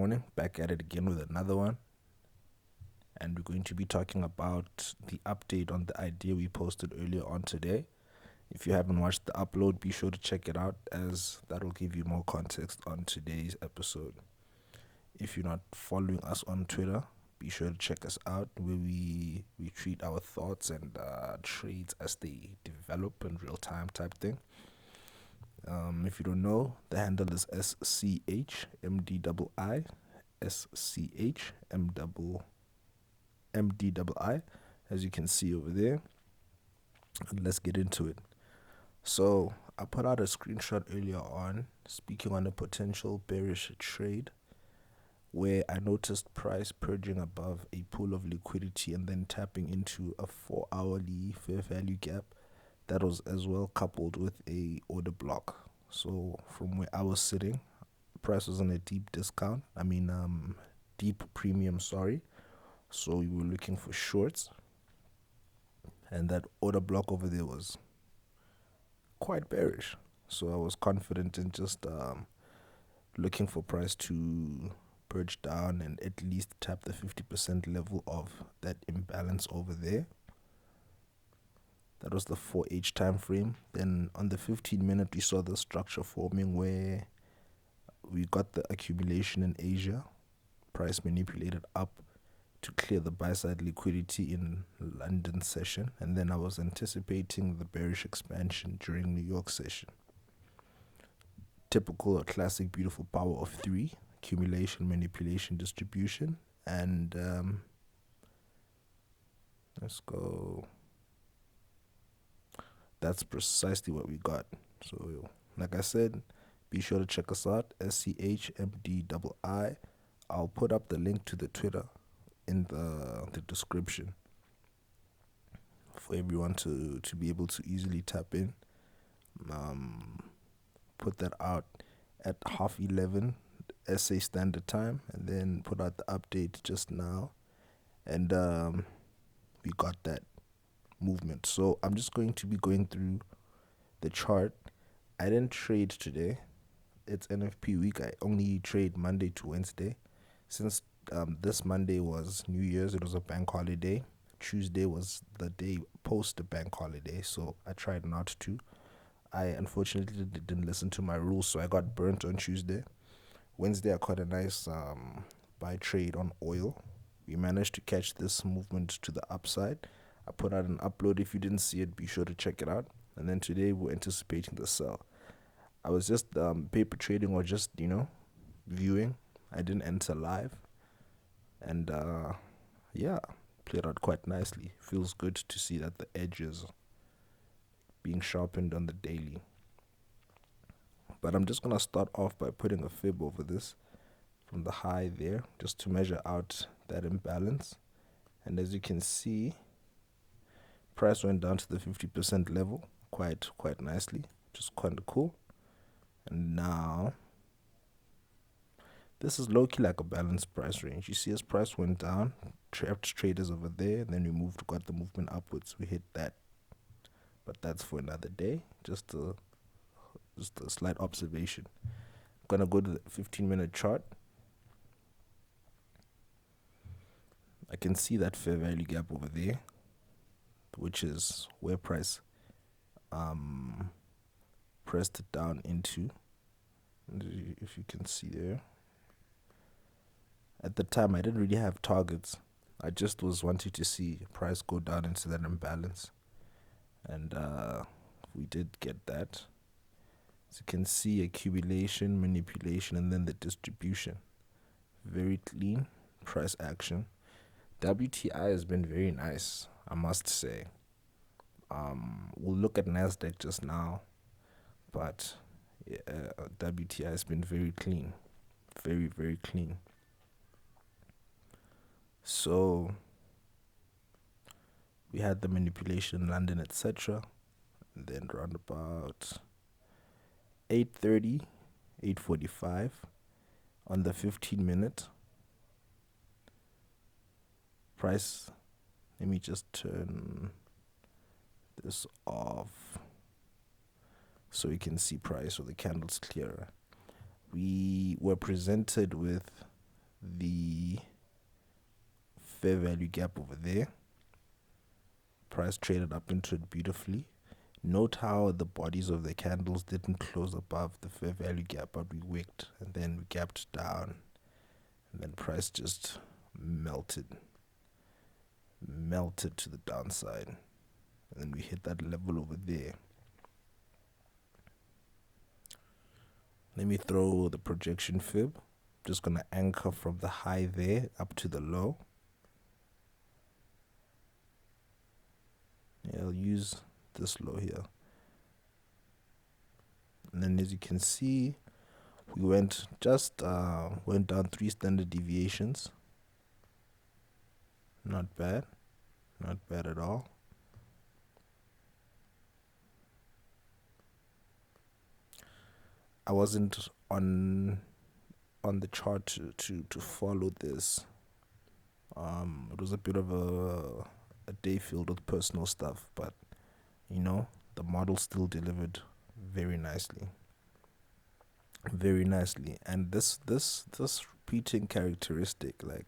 morning, back at it again with another one. And we're going to be talking about the update on the idea we posted earlier on today. If you haven't watched the upload, be sure to check it out, as that will give you more context on today's episode. If you're not following us on Twitter, be sure to check us out, where we treat our thoughts and trades as they develop in real time type thing. If you don't know, the handle is SCHMDII, SCHMDII, as you can see over there. And let's get into it. So I put out a screenshot earlier on, speaking on a potential bearish trade, where I noticed price purging above a pool of liquidity and then tapping into a 4-hourly fair value gap that was as well coupled with a order block. So from where I was sitting, price was on a deep discount. Deep premium, sorry. So we were looking for shorts, and that order block over there was quite bearish. So I was confident in just looking for price to purge down and at least tap the 50% level of that imbalance over there. That was the 4H time frame. Then on the 15-minute, we saw the structure forming where we got the accumulation in Asia. Price manipulated up to clear the buy-side liquidity in London session. And then I was anticipating the bearish expansion during New York session. Typical or classic beautiful power of three: accumulation, manipulation, distribution. And let's go. That's precisely what we got. So, like I said, be sure to check us out, SCHMDII. I'll put up the link to the Twitter in the description for everyone to be able to easily tap in. Put that out at 11:30 SA Standard Time, and then put out the update just now. And we got that movement. So I'm just going to be going through the chart. I didn't trade today. It's NFP week. I only trade Monday to Wednesday. Since this Monday was New Year's, it was a bank holiday. Tuesday was the day post the bank holiday, so I tried not to. I unfortunately didn't listen to my rules, so I got burnt on Tuesday. Wednesday, I caught a nice buy trade on oil. We managed to catch this movement to the upside. I put out an upload. If you didn't see it, be sure to check it out. And then today, we're anticipating the sell. I was just paper trading, or just, viewing. I didn't enter live. And played out quite nicely. Feels good to see that the edges being sharpened on the daily. But I'm just going to start off by putting a fib over this from the high there, just to measure out that imbalance. And as you can see, price went down to the 50% level quite nicely, which is kind of cool. And now, this is low-key like a balanced price range. You see, as price went down, trapped traders over there, and then we got the movement upwards. We hit that. But that's for another day. Just a slight observation. I'm going to go to the 15-minute chart. I can see that fair value gap over there, which is where price pressed it down into. If you can see there. At the time, I didn't really have targets. I just was wanting to see price go down into that imbalance. And we did get that. As you can see, accumulation, manipulation, and then the distribution. Very clean price action. WTI has been very nice, I must say. We'll look at NASDAQ just now, but WTI has been very clean. Very, very clean. So we had the manipulation in London, etc. And then around about 8:30, 8:45 on the 15-minute. Price, let me just turn this off so you can see price, or the candles clearer. We were presented with the fair value gap over there. Price traded up into it beautifully. Note how the bodies of the candles didn't close above the fair value gap, but we wicked and then we gapped down, and then price just melted to the downside, and then we hit that level over there. Let me throw the projection fib. Just gonna anchor from the high there up to the low. Yeah, I'll use this low here. And then as you can see, we went down 3 standard deviations. Not bad at all. I wasn't on the chart to follow this. It was a bit of a day filled with personal stuff, but the model still delivered very nicely. And this repeating characteristic, like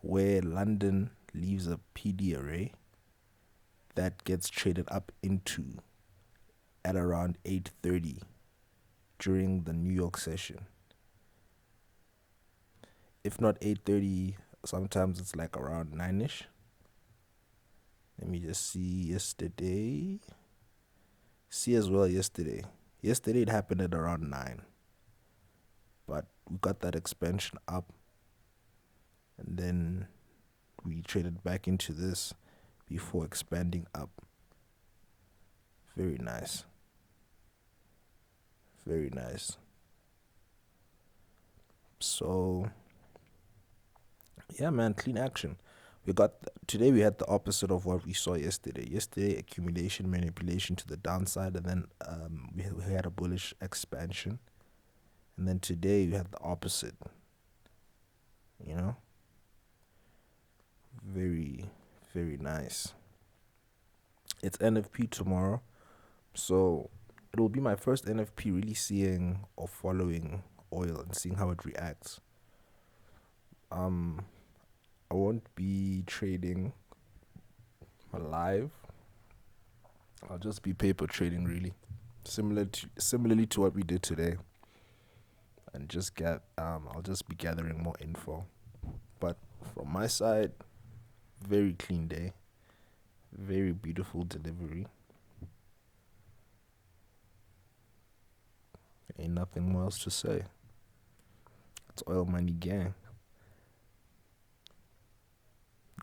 where London leaves a PD array that gets traded up into at around 8:30 during the New York session. If not 8:30, sometimes it's like around 9ish. Let me just see yesterday. See as well yesterday. Yesterday it happened at around 9. But we got that expansion up, and then we traded back into this before expanding up. Very nice. So yeah, man, clean action. Today we had the opposite of what we saw yesterday. Yesterday, accumulation, manipulation to the downside, and then we had a bullish expansion. And then today we had the opposite. Very, very nice. It's NFP tomorrow, so it will be my first NFP really seeing or following oil and seeing how it reacts. I won't be trading live. I'll just be paper trading, really, similarly to what we did today, and I'll just be gathering more info. But from my side, very clean day, very beautiful delivery. Ain't nothing more else to say. It's Oil Money Gang.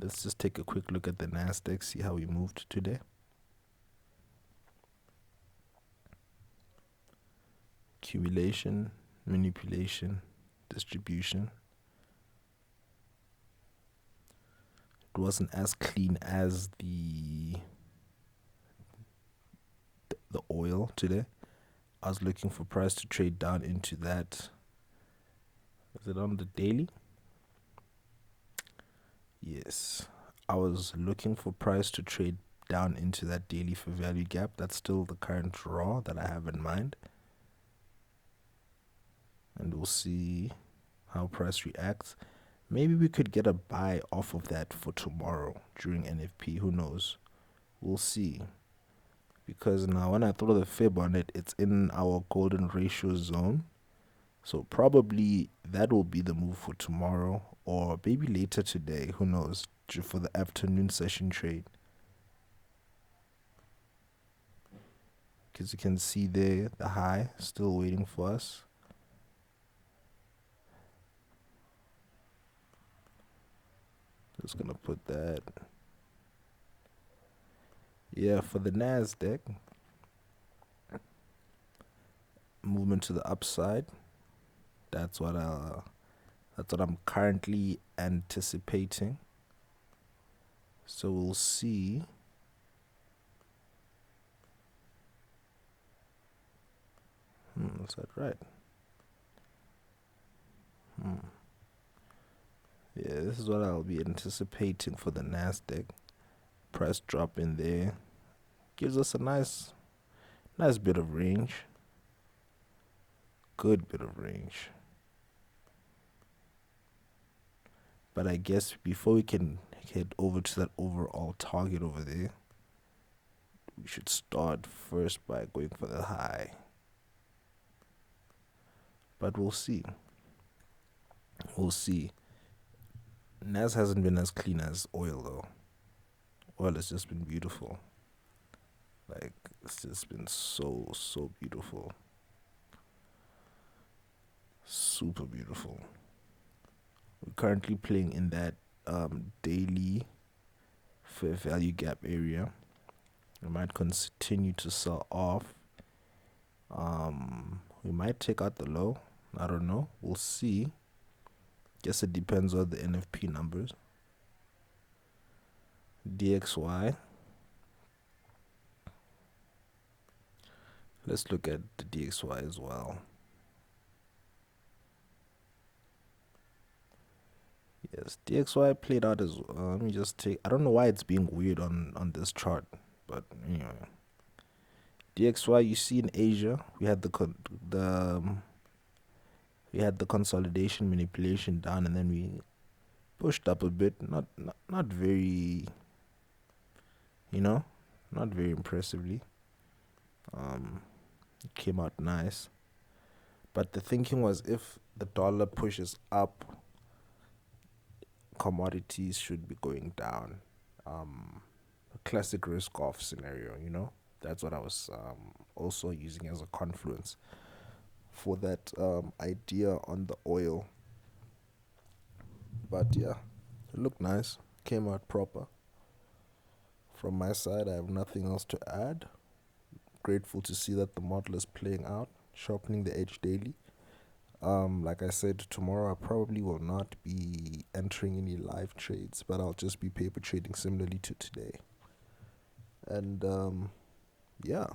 Let's just take a quick look at the Nasdaq, see how we moved today. Accumulation, manipulation, distribution. It wasn't as clean as the oil today. I was looking for price to trade down into that. Is it on the daily? Yes. I was looking for price to trade down into that daily for value gap. That's still the current draw that I have in mind. And we'll see how price reacts. Maybe we could get a buy off of that for tomorrow during NFP. Who knows? We'll see. Because now when I throw the fib on it, it's in our golden ratio zone. So probably that will be the move for tomorrow, or maybe later today. Who knows? For the afternoon session trade. Because you can see there, the high still waiting for us. Just gonna put that. Yeah, for the Nasdaq, movement to the upside. That's what I'm currently anticipating. So we'll see. Is that right? Yeah, this is what I'll be anticipating for the Nasdaq. Price drop in there gives us a nice bit of range. Good bit of range. But I guess before we can head over to that overall target over there, we should start first by going for the high. But we'll see. We'll see. Nas hasn't been as clean as oil though. Oil has just been beautiful. Like it's just been so beautiful. Super beautiful. We're currently playing in that daily fair value gap area. We might continue to sell off. We might take out the low. I don't know. We'll see. Guess it depends on the NFP numbers. DXY. Let's look at the DXY as well. Yes, DXY played out as well. Let me just take. I don't know why it's being weird on this chart, but anyway. DXY, you see in Asia, we had the consolidation manipulation down, and then we pushed up a bit. Not very, you know, not very impressively. It came out nice, but the thinking was if the dollar pushes up, commodities should be going down. A classic risk off scenario, you know. That's what I was also using as a confluence for that idea on the oil. But yeah, it looked nice. Came out proper. From my side, I have nothing else to add. Grateful to see that the model is playing out, sharpening the edge daily. Like I said, tomorrow I probably will not be entering any live trades, but I'll just be paper trading similarly to today. And yeah,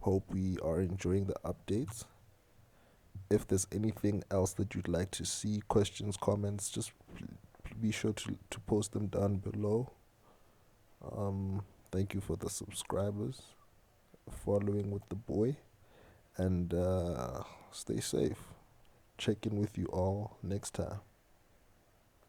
hope we are enjoying the updates. If there's anything else that you'd like to see, questions, comments, just be sure to post them down below. Thank you for the subscribers, following with the boy, and stay safe. Check in with you all next time.